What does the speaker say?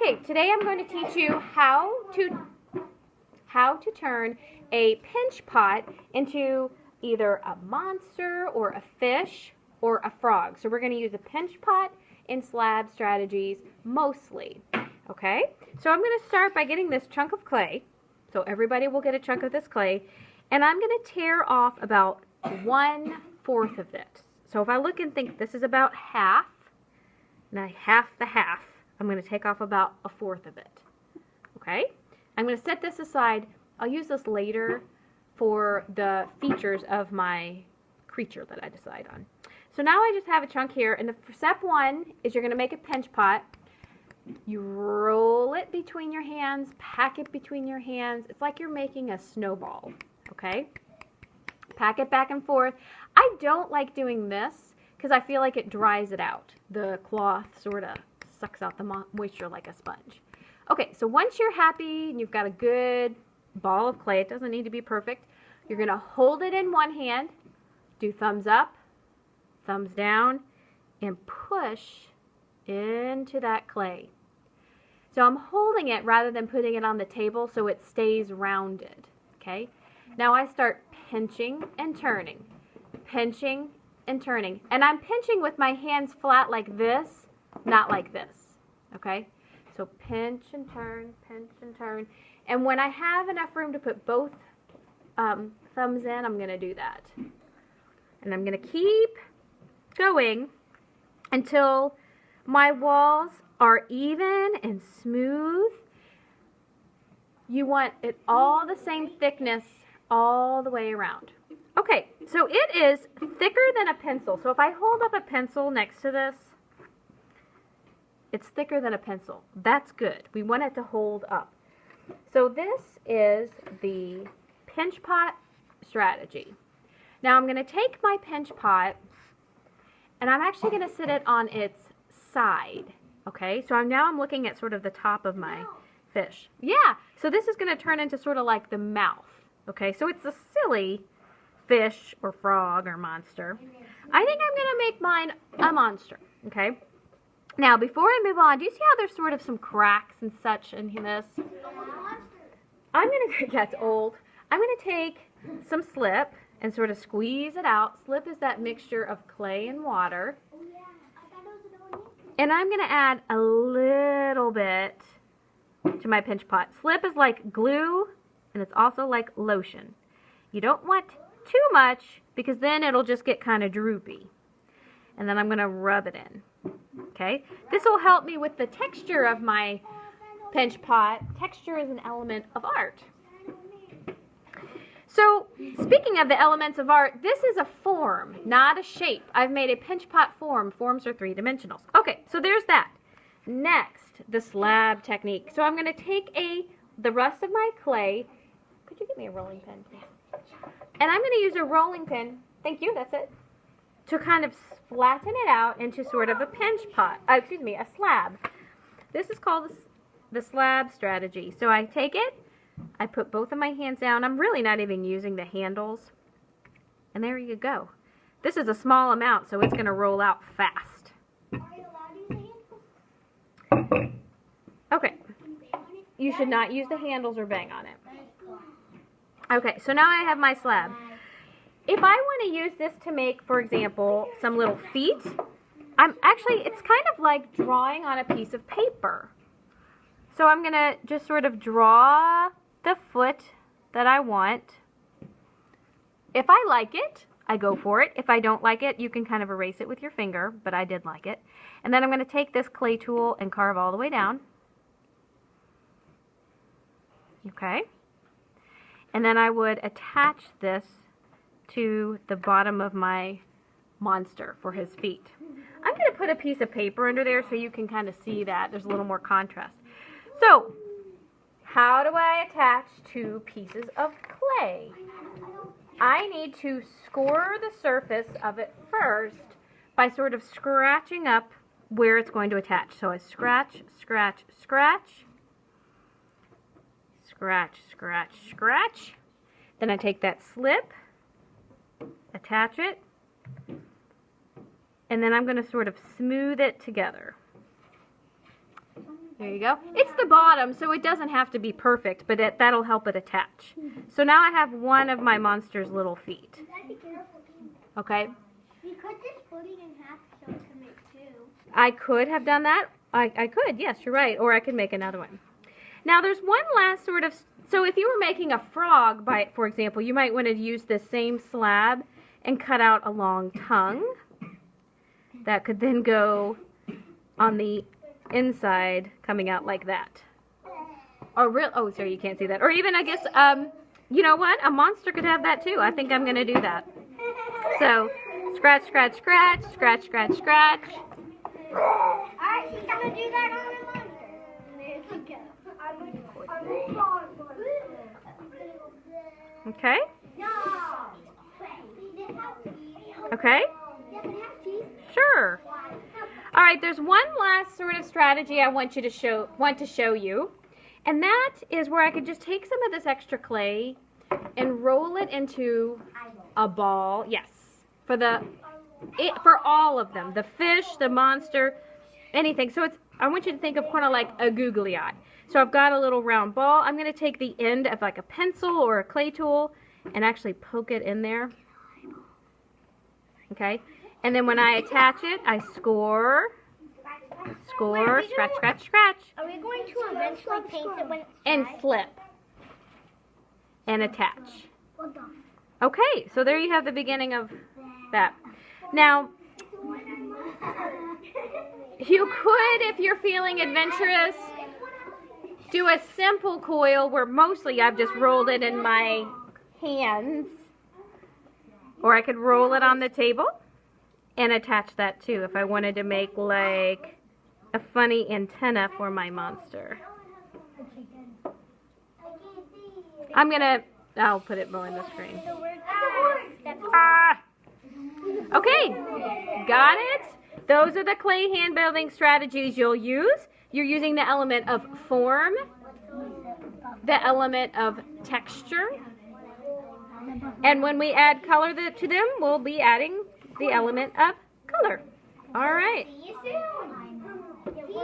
Okay, today I'm going to teach you how to turn a pinch pot into either a monster or a fish or a frog. So we're going to use a pinch pot in slab strategies mostly. Okay, so I'm going to start by getting this chunk of clay. So everybody will get a chunk of this clay, and I'm going to tear off about 1/4 of it. So if I look and think this is about half, now half the half, I'm going to take off about 1/4 of it. Okay, I'm going to set this aside. I'll use this later for the features of my creature that I decide on. So now I just have a chunk here, and step one is you're going to make a pinch pot. You roll it between your hands, pack it between your hands. It's like you're making a snowball, okay? Pack it back and forth. I don't like doing this because I feel like it dries it out. The cloth sort of sucks out the moisture like a sponge. Okay, so once you're happy and you've got a good ball of clay, it doesn't need to be perfect, you're going to hold it in one hand, do thumbs up, thumbs down, and push into that clay. So I'm holding it rather than putting it on the table so it stays rounded, okay? Now I start pinching and turning, pinching and turning. And I'm pinching with my hands flat like this, not like this, okay? So pinch and turn, pinch and turn. And when I have enough room to put both thumbs in, I'm going to do that. And I'm going to keep going until my walls are even and smooth. You want it all the same thickness all the way around. Okay, so it is thicker than a pencil. So if I hold up a pencil next to this, it's thicker than a pencil. That's good. We want it to hold up. So this is the pinch pot strategy. Now I'm going to take my pinch pot and I'm actually going to sit it on its side. Okay, so now I'm looking at sort of the top of my fish. Yeah, so this is going to turn into sort of like the mouth. Okay, so it's a silly fish or frog or monster. I think I'm going to make mine a monster. Okay, now before I move on, do you see how there's sort of some cracks and such in this? I'm going to, yeah, it's old. I'm going to take some slip and sort of squeeze it out. Slip is that mixture of clay and water. And I'm going to add a little bit to my pinch pot. Slip is like glue, and it's also like lotion. You don't want too much because then it'll just get kind of droopy. And then I'm going to rub it in. Okay? This will help me with the texture of my pinch pot. Texture is an element of art. So, speaking of the elements of art, this is a form, not a shape. I've made a pinch pot form. Forms are three-dimensional. Okay, so there's that. Next, the slab technique. So I'm going to take the rest of my clay. Could you give me a rolling pin, please? And I'm going to use a rolling pin. Thank you, that's it. To kind of flatten it out into sort of a pinch pot. Excuse me, a slab. This is called the slab strategy. So I take it. I put both of my hands down. I'm really not even using the handles. And there you go. This is a small amount, so it's going to roll out fast. Are you allowed to use the handles? Okay. You should not use the handles or bang on it. Okay, so now I have my slab. If I want to use this to make, for example, some little feet, it's kind of like drawing on a piece of paper. So I'm going to just sort of draw the foot that I want. If I like it, I go for it. If I don't like it, you can kind of erase it with your finger, but I did like it. And then I'm going to take this clay tool and carve all the way down. Okay. And then I would attach this to the bottom of my monster for his feet. I'm going to put a piece of paper under there so you can kind of see that. There's a little more contrast. So, how do I attach two pieces of clay? I need to score the surface of it first by sort of scratching up where it's going to attach. So I scratch, scratch, scratch, scratch, scratch, scratch. Then I take that slip, attach it, and then I'm going to sort of smooth it together. There you go. It's the bottom, so it doesn't have to be perfect, but that'll help it attach. So now I have one of my monster's little feet. Okay? We cut this pudding in half so to make two. I could have done that. I could, yes, you're right. Or I could make another one. Now there's one last sort of, so if you were making a frog, for example, you might want to use this same slab and cut out a long tongue. That could then go on the inside, coming out like that. Oh, sorry, you can't see that. Or even, I guess, you know what? A monster could have that too. I think I'm going to do that. So, scratch, scratch, scratch, scratch, scratch, scratch. Alright, she's gonna do that on a monster. Okay? No. Okay? Sure. All right, there's one last sort of strategy I want to show you. And that is where I could just take some of this extra clay and roll it into a ball. Yes. For all of them, the fish, the monster, anything. So I want you to think of kind of like a googly eye. So I've got a little round ball. I'm going to take the end of like a pencil or a clay tool and actually poke it in there. Okay? And then when I attach it, I score, scratch, scratch, scratch. Are we going to eventually paint it when it's and slip and attach. Okay, so there you have the beginning of that. Now, you could, if you're feeling adventurous, do a simple coil where mostly I've just rolled it in my hands. Or I could roll it on the table and attach that too if I wanted to make like a funny antenna for my monster. I'll put it more on the screen. Okay, got it? Those are the clay hand building strategies you'll use. You're using the element of form, the element of texture, and when we add color to them, we'll be adding the element of color. All right. See you soon.